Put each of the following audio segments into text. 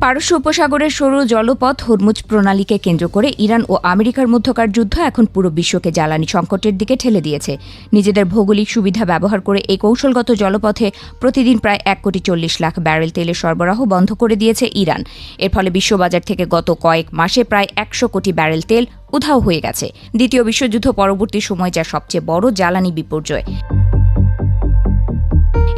পারস্য উপসাগরের সরু জলপথ হরমুজ প্রণালীকে কেন্দ্র করে ইরান ও আমেরিকার মধ্যকার যুদ্ধ এখন পুরো বিশ্বকে জ্বালানি সংকটের দিকে ঠেলে দিয়েছে। নিজেদের ভৌগোলিক সুবিধা ব্যবহার করে এই কৌশলগত জলপথে প্রতিদিন প্রায় 1,40,00,000 ব্যারেল তেলের সরবরাহ বন্ধ করে দিয়েছে ইরান। এর ফলে বিশ্ববাজার থেকে গত কয়েক মাসে প্রায় 100 কোটি ব্যারেল তেল উধাও হয়ে গেছে। দ্বিতীয় বিশ্বযুদ্ধ পরবর্তী সময় যা সবচেয়ে বড় জ্বালানি বিপর্যয়।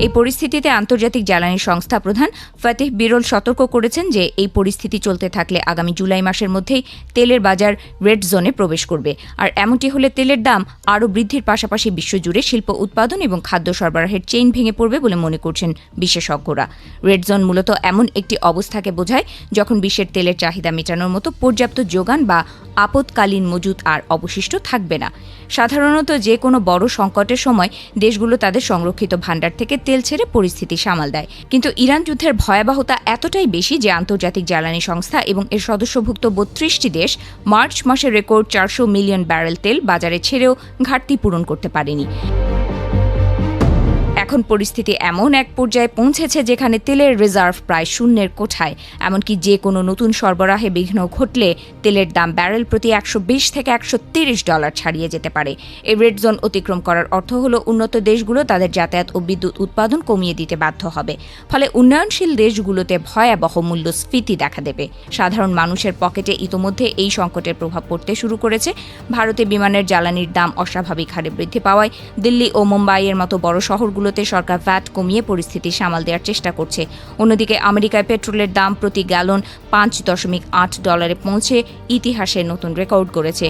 এই পরিস্থিতিতে আন্তর্জাতিক জ্বালানি সংস্থা প্রধান ফতিহ বিরল সতর্ক করেছেন যে এই পরিস্থিতি চলতে থাকলে আগামী জুলাই মাসের মধ্যেই তেলের বাজার রেড জোনে প্রবেশ করবে। আর এমনটি হলে তেলের দাম আরও বৃদ্ধির পাশাপাশি বিশ্বজুড়ে শিল্প উৎপাদন এবং খাদ্য সরবরাহের চেইন ভেঙে পড়বে বলে মনে করছেন বিশেষজ্ঞরা। রেড জোন মূলত এমন একটি অবস্থাকে বোঝায় যখন বিশ্বের তেলের চাহিদা মেটানোর মতো পর্যাপ্ত যোগান বা আপৎকালীন মজুত আর অবশিষ্ট থাকবে না। সাধারণত যে কোনো বড় সংকটের সময় দেশগুলো তাদের সংরক্ষিত ভাণ্ডার থেকে তেল ছেড়ে পরিস্থিতি সামাল দেয়। কিন্তু ইরান যুদ্ধের ভয়াবহতা এতটাই বেশি যে আন্তর্জাতিক জ্বালানি সংস্থা এবং এর সদস্যভুক্ত 32টি দেশ মার্চ মাসে রেকর্ড 400 মিলিয়ন ব্যারেল তেল বাজারে ছেড়েও ঘাটতি পূরণ করতে পারেনি। এখন পরিস্থিতি এমন এক পর্যায়ে পৌঁছেছে যেখানে তেলের রিজার্ভ প্রায় শূন্যের কোঠায়। এমনকি যে কোনো নতুন সরবরাহে বিঘ্ন ঘটলে তেলের দাম ব্যারেল প্রতি $120 থেকে $130 ছাড়িয়ে যেতে পারে। এই রেড জোন অতিক্রম করার অর্থ হলো উন্নত দেশগুলো তাদের যাতায়াত ও বিদ্যুৎ উৎপাদন কমিয়ে দিতে বাধ্য হবে। ফলে উন্নয়নশীল দেশগুলোতে ভয়াবহ মূল্যস্ফীতি দেখা দেবে। সাধারণ মানুষের পকেটে ইতোমধ্যে এই সংকটের প্রভাব পড়তে শুরু করেছে। ভারতে বিমানের জ্বালানির দাম অস্বাভাবিক হারে বৃদ্ধি পাওয়ায় দিল্লি ও মুম্বাইয়ের মতো বড় শহরগুলোতে সরকার ভ্যাট কমিয়ে পরিস্থিতি সামাল দেওয়ার চেষ্টা করছে। অন্যদিকে আমেরিকায় পেট্রোলের দাম প্রতি গ্যালন $5.8 পৌঁছে ইতিহাসে নতুন রেকর্ড করেছে।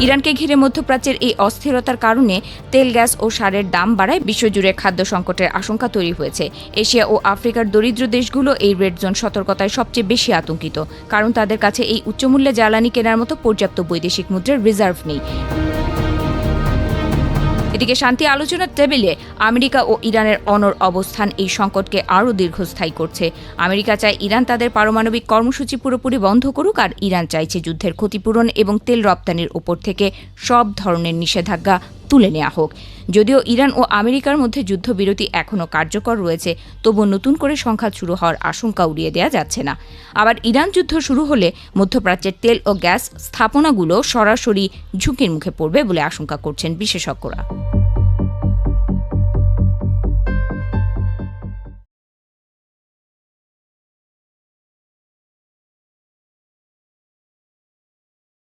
ইরানকে ঘিরে মধ্যপ্রাচ্যের এই অস্থিরতার কারণে তেল, গ্যাস ও সারের দাম বাড়ায় বিশ্বজুড়ে খাদ্য সংকটের আশঙ্কা তৈরি হয়েছে। এশিয়া ও আফ্রিকার দরিদ্র দেশগুলো এই রেড জোন সতর্কতায় সবচেয়ে বেশি আতঙ্কিত, কারণ তাদের কাছে এই উচ্চমূল্যে জ্বালানি কেনার মতো পর্যাপ্ত বৈদেশিক মুদ্রার রিজার্ভ নেই। এদিকে শান্তি আলোচনার টেবিলে আমেরিকা ও ইরানের অনড় অবস্থান এই সংকটকে আরও দীর্ঘস্থায়ী করছে। আমেরিকা চায় ইরান তাদের পারমাণবিক কর্মসূচি পুরোপুরি বন্ধ করুক, আর ইরান চাইছে যুদ্ধের ক্ষতিপূরণ এবং তেল রপ্তানির ওপর থেকে সব ধরনের নিষেধাজ্ঞা তুলে নেওয়া হোক। যদিও ইরান ও আমেরিকার মধ্যে যুদ্ধবিরতি এখনও কার্যকর রয়েছে, তবু নতুন করে সংঘাত শুরু হওয়ার আশঙ্কা উড়িয়ে দেওয়া যাচ্ছে না। আবার ইরান যুদ্ধ শুরু হলে মধ্যপ্রাচ্যের তেল ও গ্যাস স্থাপনাগুলো সরাসরি ঝুঁকির মুখে পড়বে বলে আশঙ্কা করছেন বিশেষজ্ঞরা।